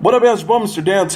What up, it's Mr. Dan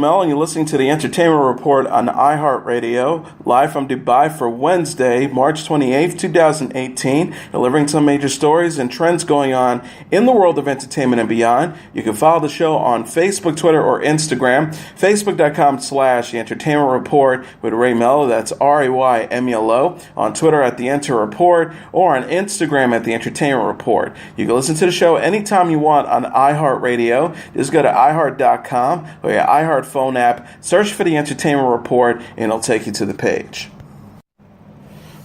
Melo, and you're listening to the Entertainment Report on iHeartRadio, live from Dubai for Wednesday, March 28th, 2018, delivering some major stories and trends going on in the world of entertainment and beyond. You can follow the show on Facebook, Twitter, or Instagram, facebook.com/The Entertainment Report with Ray Melo, that's RAYMELO, on Twitter at The Enter Report, or on Instagram at The Entertainment Report. You can listen to the show anytime you want on iHeartRadio. Just go to iHeart.com or your iHeart phone app, search for the Entertainment Report, and it'll take you to the page.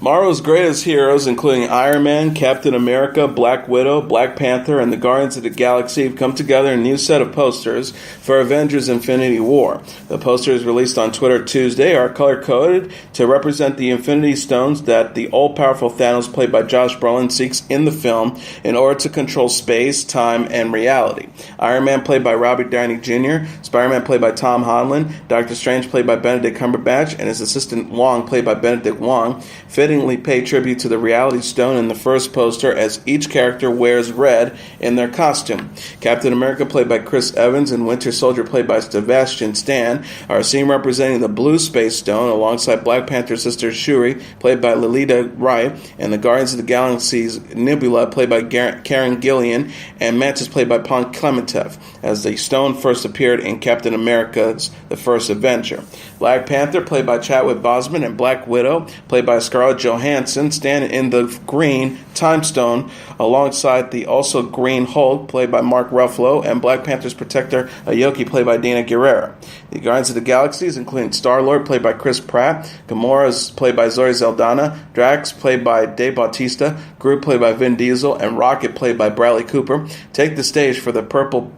Marvel's greatest heroes, including Iron Man, Captain America, Black Widow, Black Panther, and the Guardians of the Galaxy, have come together in a new set of posters for Avengers Infinity War. The posters released on Twitter Tuesday are color-coded to represent the Infinity Stones that the all-powerful Thanos, played by Josh Brolin, seeks in the film in order to control space, time, and reality. Iron Man, played by Robert Downey Jr., Spider-Man, played by Tom Holland, Doctor Strange, played by Benedict Cumberbatch, and his assistant Wong, played by Benedict Wong, fittingly pay tribute to the Reality Stone in the first poster, as each character wears red in their costume. Captain America, played by Chris Evans, and Winter Soldier, played by Sebastian Stan, are seen representing the Blue Space Stone alongside Black Panther's sister Shuri, played by Lolita Wright, and the Guardians of the Galaxy's Nebula, played by Karen Gillian, and Mantis, played by Pon Klementev, as the stone first appeared in Captain America's The First Avenger. Black Panther, played by Chadwick Boseman, and Black Widow, played by Scarlett Johansson, stand in the green Time Stone alongside the also green Hulk, played by Mark Ruffalo, and Black Panther's protector Aoki, played by Dina Guerrero. The Guardians of the Galaxies, including Star-Lord, played by Chris Pratt, Gamora is played by Zoe Saldana, Drax, played by Dave Bautista, Groot, played by Vin Diesel, and Rocket, played by Bradley Cooper, take the stage for the Purple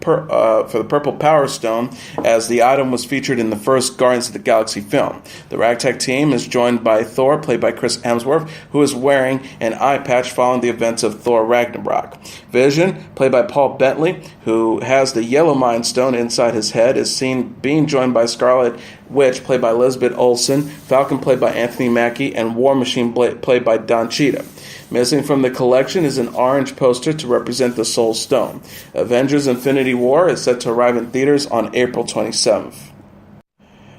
Power Stone, as the item was featured in the first Guardians of the Galaxy film. The Ragtag team is joined by Thor, played by Chris Hemsworth, who is wearing an eye patch following the events of Thor Ragnarok. Vision, played by Paul Bentley, who has the Yellow Mind Stone inside his head, is seen being joined by Scarlet Witch, played by Elizabeth Olsen, Falcon, played by Anthony Mackie, and War Machine, played by Don Cheadle. Missing from the collection is an orange poster to represent the Soul Stone. Avengers Infinity War is set to arrive in theaters on April 27th.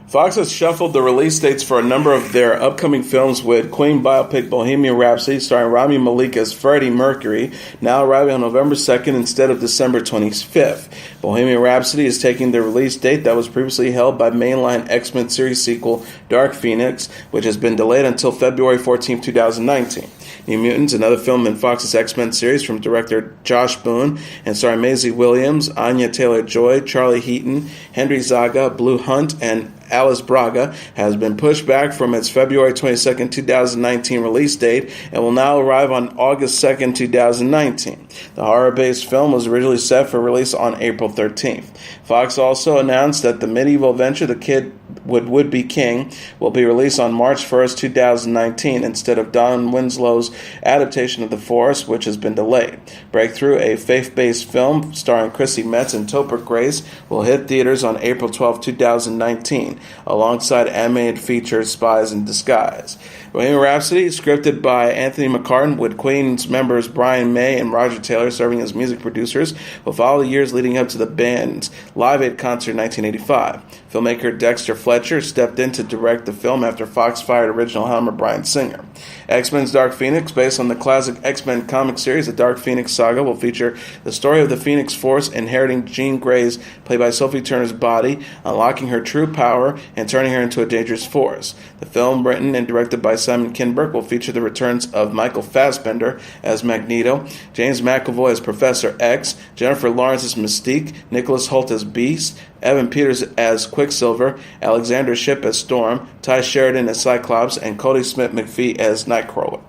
Fox has shuffled the release dates for a number of their upcoming films, with Queen biopic Bohemian Rhapsody, starring Rami Malek as Freddie Mercury, now arriving on November 2nd instead of December 25th. Bohemian Rhapsody is taking the release date that was previously held by mainline X-Men series sequel Dark Phoenix, which has been delayed until February 14, 2019. New Mutants, another film in Fox's X-Men series from director Josh Boone and starring Maisie Williams, Anya Taylor-Joy, Charlie Heaton, Henry Zaga, Blue Hunt, and Alice Braga, has been pushed back from its February 22, 2019 release date and will now arrive on August 2, 2019. The horror-based film was originally set for release on April 13th. Fox also announced that the medieval adventure The Kid Would Be King will be released on March 1st, 2019, instead of Don Winslow's adaptation of The Forest, which has been delayed. Breakthrough, a faith-based film starring Chrissy Metz and Topher Grace, will hit theaters on April 12, 2019, alongside animated feature Spies in Disguise. Bohemian Rhapsody, scripted by Anthony McCartan, with Queen's members Brian May and Roger Taylor serving as music producers, will follow the years leading up to the band's Live Aid concert in 1985. Filmmaker Dexter Fletcher stepped in to direct the film after Fox fired original helmer Bryan Singer. X-Men's Dark Phoenix, based on the classic X-Men comic series, the Dark Phoenix saga, will feature the story of the Phoenix Force inheriting Jean Grey's, played by Sophie Turner's, body, unlocking her true power, and turning her into a dangerous force. The film, written and directed by Simon Kinberg, will feature the returns of Michael Fassbender as Magneto, James McAvoy as Professor X, Jennifer Lawrence as Mystique, Nicholas Hoult as Beast, Evan Peters as Quicksilver, Alexander Shipp as Storm, Ty Sheridan as Cyclops, and Cody Smith-McPhee as Nightcrawler.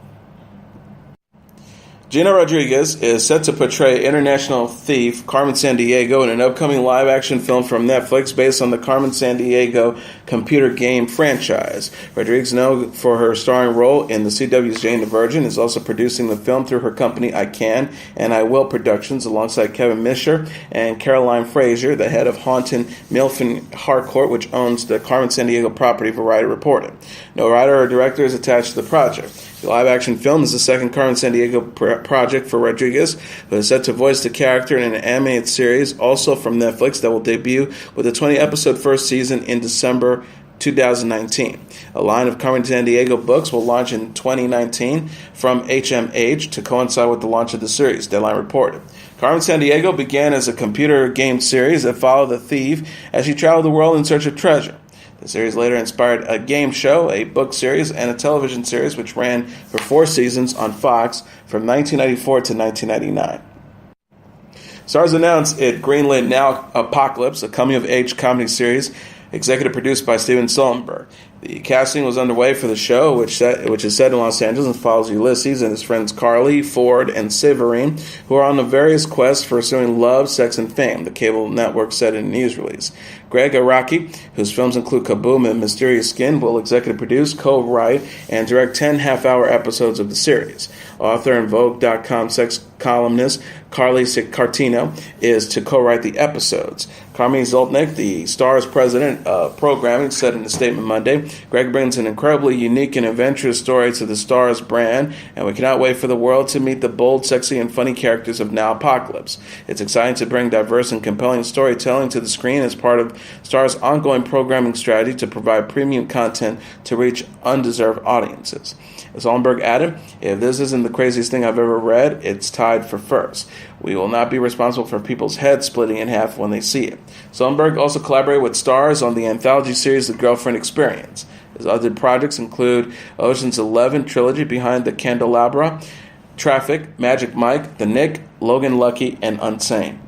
Gina Rodriguez is set to portray international thief Carmen Sandiego in an upcoming live-action film from Netflix based on the Carmen Sandiego computer game franchise. Rodriguez, known for her starring role in the CW's Jane the Virgin, is also producing the film through her company I Can and I Will Productions alongside Kevin Misher and Caroline Frazier, the head of Haunted Milfin Harcourt, which owns the Carmen Sandiego property, Variety reported. No writer or director is attached to the project. The live-action film is the second Carmen Sandiego project for Rodriguez, who is set to voice the character in an animated series, also from Netflix, that will debut with a 20-episode first season in December 2019. A line of Carmen Sandiego books will launch in 2019 from HMH to coincide with the launch of the series, Deadline reported. Carmen Sandiego began as a computer game series that followed the thief as she traveled the world in search of treasure. The series later inspired a game show, a book series, and a television series which ran for 4 seasons on Fox from 1994 to 1999. Starz announced it greenlit Now Apocalypse, a coming-of-age comedy series executive produced by Steven Soderbergh. The casting was underway for the show, which is set in Los Angeles and follows Ulysses and his friends Carly, Ford, and Severine, who are on the various quests for pursuing love, sex, and fame, the cable network said in a news release. Greg Araki, whose films include Kaboom and Mysterious Skin, will executive produce, co-write, and direct 10 half-hour episodes of the series. Author and Vogue.com sex columnist Carly Cartino is to co-write the episodes. Carmen Zoltnik, the Starz president of programming, said in a statement Monday, Greg brings an incredibly unique and adventurous story to the Starz brand, and we cannot wait for the world to meet the bold, sexy, and funny characters of Now Apocalypse. It's exciting to bring diverse and compelling storytelling to the screen as part of Starz' ongoing programming strategy to provide premium content to reach undeserved audiences. As Soderbergh added, if this isn't the craziest thing I've ever read, it's tied for first. We will not be responsible for people's heads splitting in half when they see it. Soderbergh also collaborated with Starz on the anthology series The Girlfriend Experience. His other projects include Ocean's 11 trilogy Behind the Candelabra, Traffic, Magic Mike, The Knick, Logan Lucky, and Unsane.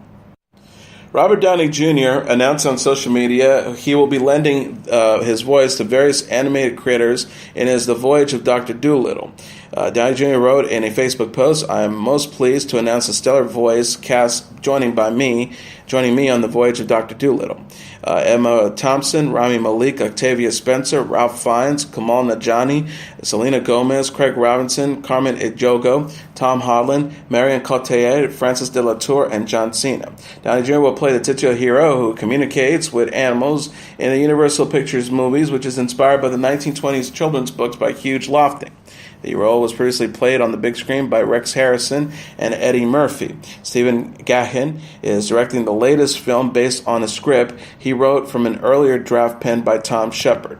Robert Downey Jr. announced on social media he will be lending his voice to various animated creators in his The Voyage of Doctor Dolittle. Downey Jr. wrote in a Facebook post, I am most pleased to announce a stellar voice cast joining me on The Voyage of Dr. Dolittle. Emma Thompson, Rami Malek, Octavia Spencer, Ralph Fiennes, Kumail Nanjiani, Selena Gomez, Craig Robinson, Carmen Ejogo, Tom Holland, Marion Cotillard, Francis de la Tour, and John Cena. Downey Jr. will play the titular hero who communicates with animals in the Universal Pictures movies, which is inspired by the 1920s children's books by Hugh Lofting. The role was previously played on the big screen by Rex Harrison and Eddie Murphy. Stephen Gahan is directing the latest film based on a script he wrote from an earlier draft penned by Tom Shepard.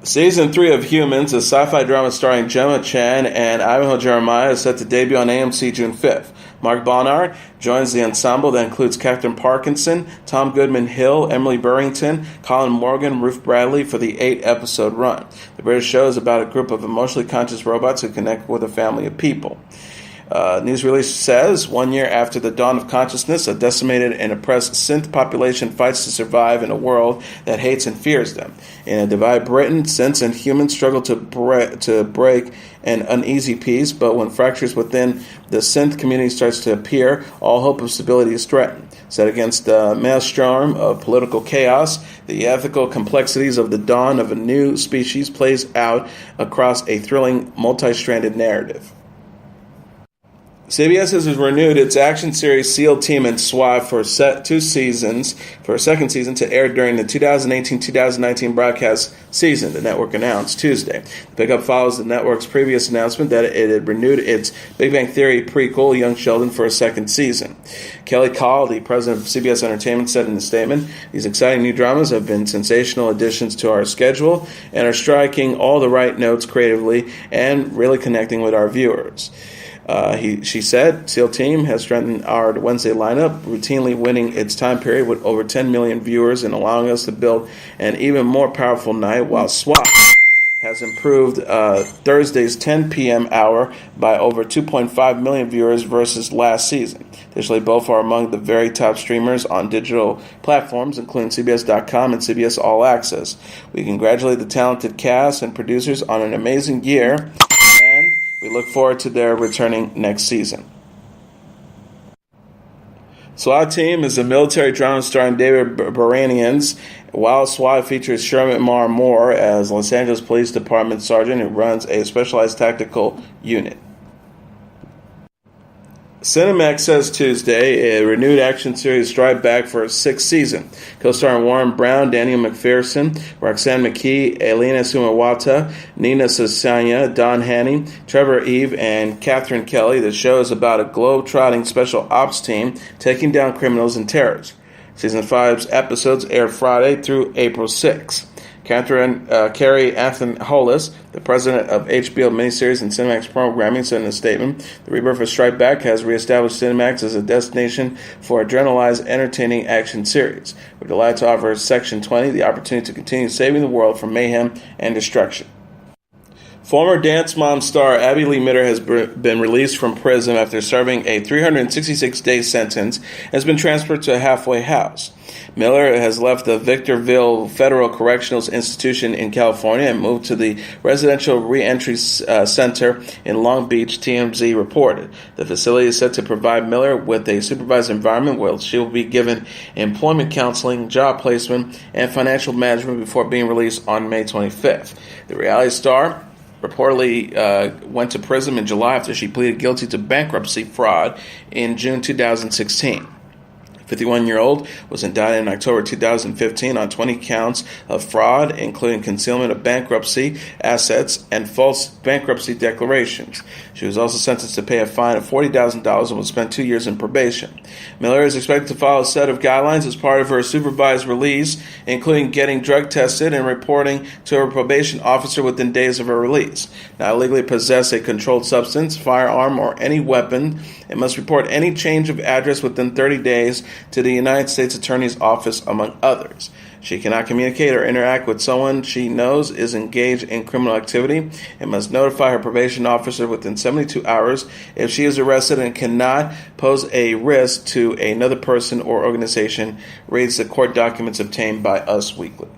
Season 3 of Humans, a sci-fi drama starring Gemma Chan and Ivanhoe Jeremiah, is set to debut on AMC June 5th. Mark Bonnard joins the ensemble that includes Captain Parkinson, Tom Goodman-Hill, Emily Burrington, Colin Morgan, Ruth Bradley for the 8-episode run. The British show is about a group of emotionally conscious robots who connect with a family of people. News release says, 1 year after the dawn of consciousness, a decimated and oppressed synth population fights to survive in a world that hates and fears them. In a divided Britain, synths and humans struggle to break an uneasy peace, but when fractures within the synth community starts to appear, all hope of stability is threatened. Set against the maelstrom of political chaos, the ethical complexities of the dawn of a new species plays out across a thrilling, multi-stranded narrative. CBS has renewed its action series SEAL Team and S.W.A.T for 2 seasons for a second season to air during the 2018-2019 broadcast season, the network announced Tuesday. The pickup follows the network's previous announcement that it had renewed its Big Bang Theory prequel, Young Sheldon, for a second season. Kelly Call, the president of CBS Entertainment, said in a statement, these exciting new dramas have been sensational additions to our schedule and are striking all the right notes creatively and really connecting with our viewers. She said, SEAL Team has strengthened our Wednesday lineup, routinely winning its time period with over 10 million viewers and allowing us to build an even more powerful night, while S.W.A.T has improved Thursday's 10 p.m. hour by over 2.5 million viewers versus last season. Additionally, both are among the very top streamers on digital platforms, including CBS.com and CBS All Access. We congratulate the talented cast and producers on an amazing year, and we look forward to their returning next season. S.W.A.T Team is a military drama starring David Baranians, while S.W.A.T features Sherman Moore as Los Angeles Police Department sergeant who runs a specialized tactical unit. Cinemax says Tuesday a renewed action series strike back for a sixth season. Co-starring Warren Brown, Daniel McPherson, Roxanne McKee, Elena Sumawata, Nina Sasanya, Don Haney, Trevor Eve, and Catherine Kelly. The show is about a globe-trotting special ops team taking down criminals and terrorists. Season 5's episodes aired Friday through April 6th. Carrie Athen-Hollis, the president of HBO miniseries and Cinemax programming, said in a statement, "The rebirth of Strike Back has reestablished Cinemax as a destination for adrenalized, entertaining action series. We're delighted to offer Section 20 the opportunity to continue saving the world from mayhem and destruction." Former Dance Mom star Abby Lee Mitter has been released from prison after serving a 366-day sentence and has been transferred to a halfway house. Miller has left the Victorville Federal Correctional Institution in California and moved to the Residential Reentry Center in Long Beach, TMZ reported. The facility is set to provide Miller with a supervised environment where she will be given employment counseling, job placement, and financial management before being released on May 25th. The reality star reportedly went to prison in July after she pleaded guilty to bankruptcy fraud in June 2016. 51-year-old was indicted in October 2015 on 20 counts of fraud, including concealment of bankruptcy assets and false bankruptcy declarations. She was also sentenced to pay a fine of $40,000 and will spend 2 years in probation. Miller is expected to follow a set of guidelines as part of her supervised release, including getting drug tested and reporting to her probation officer within days of her release. Not illegally possess a controlled substance, firearm, or any weapon, and must report any change of address within 30 days to the United States Attorney's Office, among others. She cannot communicate or interact with someone she knows is engaged in criminal activity and must notify her probation officer within 72 hours if she is arrested and cannot pose a risk to another person or organization, reads the court documents obtained by Us Weekly.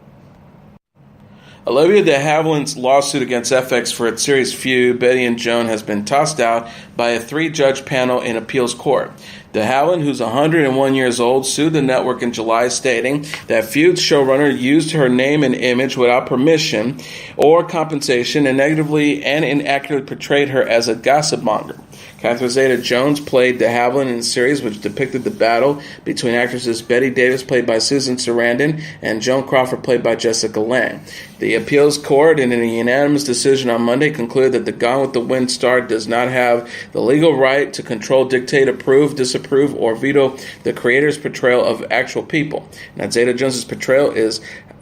Olivia de Havilland's lawsuit against FX for its series Feud, Betty and Joan, has been tossed out by a 3-judge panel in appeals court. De Havilland, who's 101 years old, sued the network in July, stating that Feud's showrunner used her name and image without permission or compensation and negatively and inaccurately portrayed her as a gossip monger. Catherine Zeta-Jones played de Havilland in a series which depicted the battle between actresses Betty Davis, played by Susan Sarandon, and Joan Crawford, played by Jessica Lange. The appeals court, in a unanimous decision on Monday, concluded that the Gone with the Wind star does not have the legal right to control, dictate, approve, disapprove, or veto the creator's portrayal of actual people, and that Zeta-Jones' portrayal is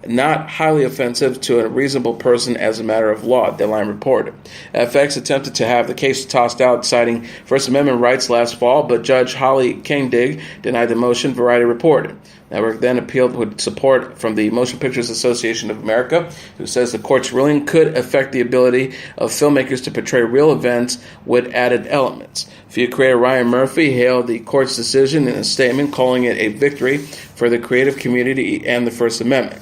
not highly offensive to a reasonable person as a matter of law, Deadline reported. FX attempted to have the case tossed out, citing First Amendment rights last fall, but Judge Holly Kingdig denied the motion, Variety reported. Network then appealed with support from the Motion Pictures Association of America, who says the court's ruling could affect the ability of filmmakers to portray real events with added elements. Feud creator Ryan Murphy hailed the court's decision in a statement, calling it a victory for the creative community and the First Amendment.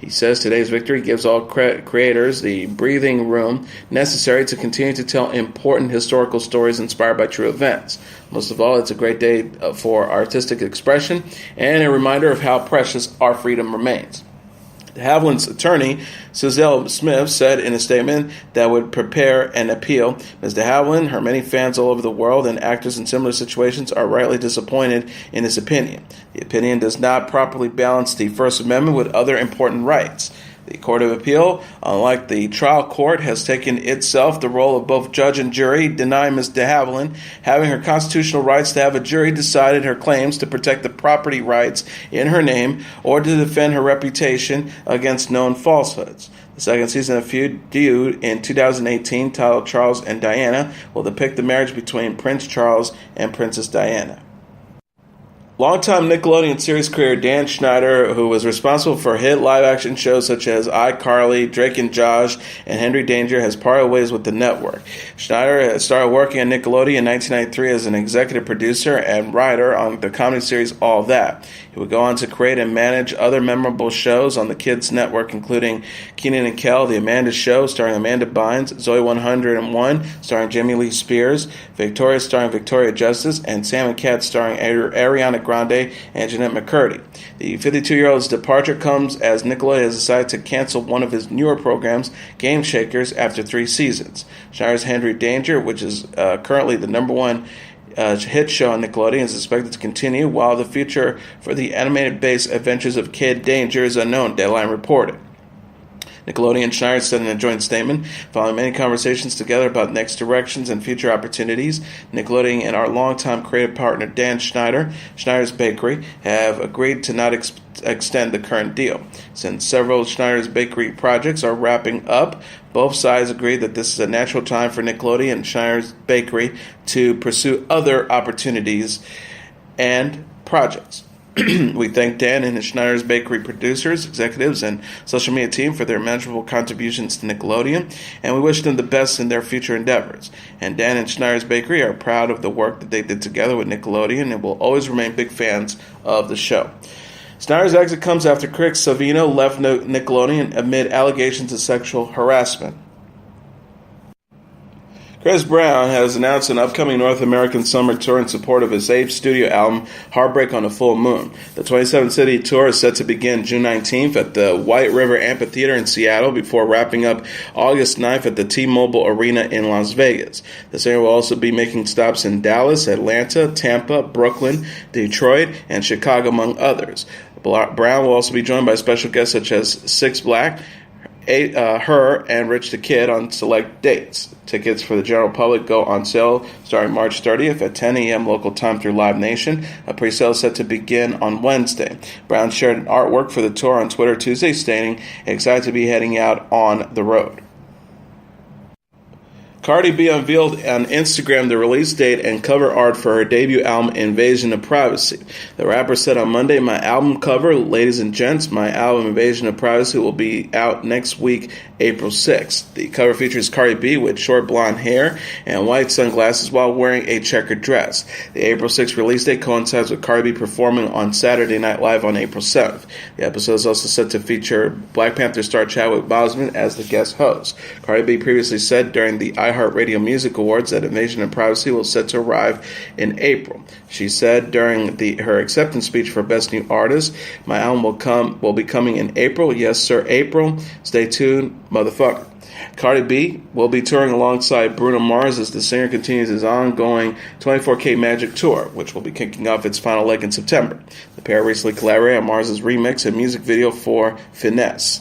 He says today's victory gives all creators the breathing room necessary to continue to tell important historical stories inspired by true events. Most of all, it's a great day for artistic expression and a reminder of how precious our freedom remains. De Havilland's attorney, Suzelle Smith, said in a statement that would prepare an appeal. Ms. de Havilland, her many fans all over the world, and actors in similar situations are rightly disappointed in this opinion. The opinion does not properly balance the First Amendment with other important rights. The Court of Appeal, unlike the trial court, has taken itself the role of both judge and jury, denying Ms. de Havilland having her constitutional rights to have a jury decided her claims to protect the property rights in her name or to defend her reputation against known falsehoods. The second season of Feud, due in 2018, titled Charles and Diana, will depict the marriage between Prince Charles and Princess Diana. Longtime Nickelodeon series creator Dan Schneider, who was responsible for hit live-action shows such as iCarly, Drake and Josh, and Henry Danger, has parted ways with the network. Schneider started working on Nickelodeon in 1993 as an executive producer and writer on the comedy series All That. He would go on to create and manage other memorable shows on the kids' network, including Kenan and Kel, The Amanda Show, starring Amanda Bynes, Zoe 101, starring Jamie Lee Spears, Victoria, starring Victoria Justice, and Sam and Cat, starring Ariana Grande and Jeanette McCurdy. The 52-year-old's departure comes as Nickelodeon has decided to cancel one of his newer programs, Game Shakers, after 3 seasons. Schneider's Henry Danger, which is currently the number one hit show on Nickelodeon is expected to continue, while the future for the animated-based Adventures of Kid Danger is unknown, Deadline reported. Nickelodeon and Schneider said in a joint statement, following many conversations together about next directions and future opportunities, Nickelodeon and our longtime creative partner Dan Schneider, Schneider's Bakery, have agreed to not extend the current deal. Since several Schneider's Bakery projects are wrapping up, both sides agreed that this is a natural time for Nickelodeon and Schneider's Bakery to pursue other opportunities and projects. We thank Dan and his Schneider's Bakery producers, executives, and social media team for their immeasurable contributions to Nickelodeon, and we wish them the best in their future endeavors. And Dan and Schneider's Bakery are proud of the work that they did together with Nickelodeon and will always remain big fans of the show. Schneider's exit comes after critic Savino left Nickelodeon amid allegations of sexual harassment. Chris Brown has announced an upcoming North American summer tour in support of his 8th studio album, Heartbreak on a Full Moon. The 27-city tour is set to begin June 19th at the White River Amphitheater in Seattle before wrapping up August 9th at the T-Mobile Arena in Las Vegas. The singer will also be making stops in Dallas, Atlanta, Tampa, Brooklyn, Detroit, and Chicago, among others. Brown will also be joined by special guests such as Six Black, Her, and Rich the Kid on select dates. Tickets for the general public go on sale starting March 30th at 10 a.m. local time through Live Nation. A pre-sale is set to begin on Wednesday. Brown shared an artwork for the tour on Twitter Tuesday, stating, "Excited to be heading out on the road." Cardi B unveiled on Instagram the release date and cover art for her debut album, Invasion of Privacy. The rapper said on Monday, "My album cover, ladies and gents, my album Invasion of Privacy will be out next week, April 6th. The cover features Cardi B with short blonde hair and white sunglasses while wearing a checkered dress. The April 6th release date coincides with Cardi B performing on Saturday Night Live on April 7th. The episode is also set to feature Black Panther star Chadwick Boseman as the guest host. Cardi B previously said during the iHeartRadio Music Awards that Invasion of Privacy was set to arrive in April. She said during her acceptance speech for Best New Artist, "My album will be coming in April. Yes, sir, April. Stay tuned, motherfucker." Cardi B will be touring alongside Bruno Mars as the singer continues his ongoing 24K Magic Tour, which will be kicking off its final leg in September. The pair recently collaborated on Mars' remix and music video for Finesse.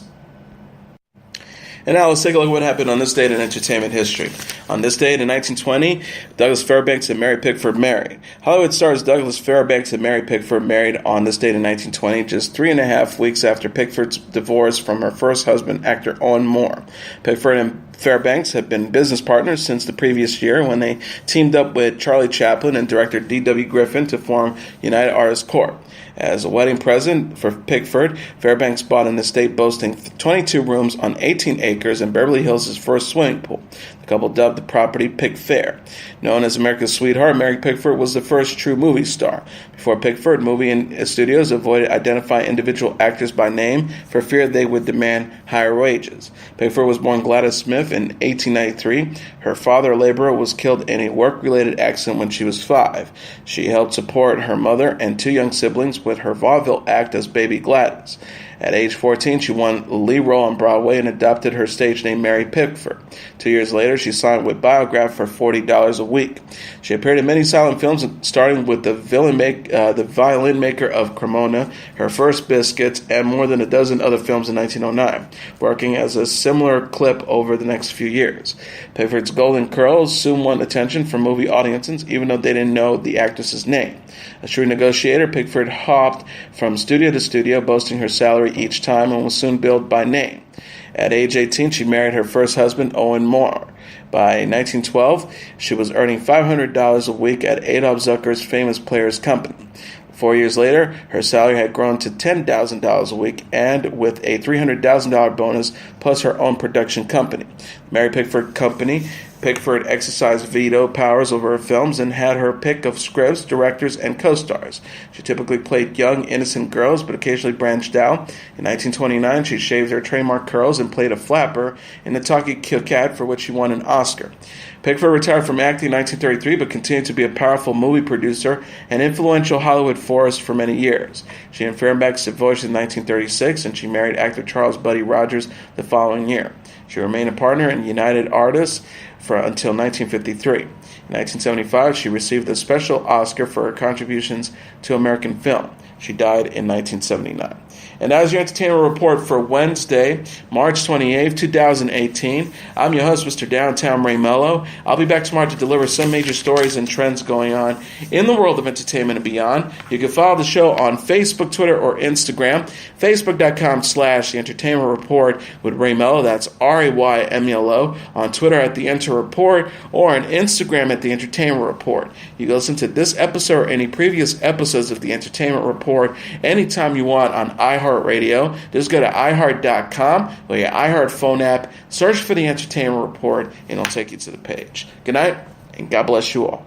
And now let's take a look at what happened on this date in entertainment history. On this date in 1920, Douglas Fairbanks and Mary Pickford married. Hollywood stars Douglas Fairbanks and Mary Pickford married on this date in 1920, just 3.5 weeks after Pickford's divorce from her first husband, actor Owen Moore. Pickford and Fairbanks have been business partners since the previous year when they teamed up with Charlie Chaplin and director D.W. Griffin to form United Artists Corp. As a wedding present for Pickford, Fairbanks bought an estate boasting 22 rooms on 18 acres in Beverly Hills' first swimming pool. The couple dubbed the property Pick Fair. Known as America's sweetheart, Mary Pickford was the first true movie star. Before Pickford, movie and studios avoided identifying individual actors by name for fear they would demand higher wages. Pickford was born Gladys Smith in 1893. Her father, a laborer, was killed in a work-related accident when she was 5. She helped support her mother and 2 young siblings with her vaudeville act as Baby Gladys. At age 14, she won a lead role on Broadway and adopted her stage name Mary Pickford. 2 years later, she signed with Biograph for $40 a week. She appeared in many silent films, starting with the violin maker of Cremona, Her First Biscuits, and more than a dozen other films in 1909, working as a similar clip over the next few years. Pickford's golden curls soon won attention from movie audiences, even though they didn't know the actress's name. A shrewd negotiator, Pickford hopped from studio to studio, boasting her salary each time, and was soon billed by name. At age 18, she married her first husband, Owen Moore. By 1912, she was earning $500 a week at Adolph Zucker's Famous Players Company. 4 years later, her salary had grown to $10,000 a week, and with a $300,000 bonus plus her own production company. The Mary Pickford Company, Pickford exercised veto powers over her films and had her pick of scripts, directors, and co-stars. She typically played young, innocent girls, but occasionally branched out. In 1929, she shaved her trademark curls and played a flapper in The Talkie Cat, for which she won an Oscar. Pickford retired from acting in 1933, but continued to be a powerful movie producer and influential Hollywood force for many years. She and Fairbanks divorced in 1936, and she married actor Charles Buddy Rogers the following year. She remained a partner in United Artists until 1953. In 1975, she received the Special Oscar for her contributions to American film. She died in 1979. And that was your entertainment report for Wednesday, March 28th, 2018. I'm your host, Mr. Downtown Ray Melo. I'll be back tomorrow to deliver some major stories and trends going on in the world of entertainment and beyond. You can follow the show on Facebook, Twitter, or Instagram. Facebook.com/The Entertainment Report with Ray Melo. That's RAYMELO. On Twitter at The Enter Report, or on Instagram at The Entertainment Report. You can listen to this episode or any previous episodes of The Entertainment Report anytime you want on iHeartRadio. Just go to iHeart.com or your iHeart phone app, search for The Entertainment Report, and it'll take you to the page. Good night, and God bless you all.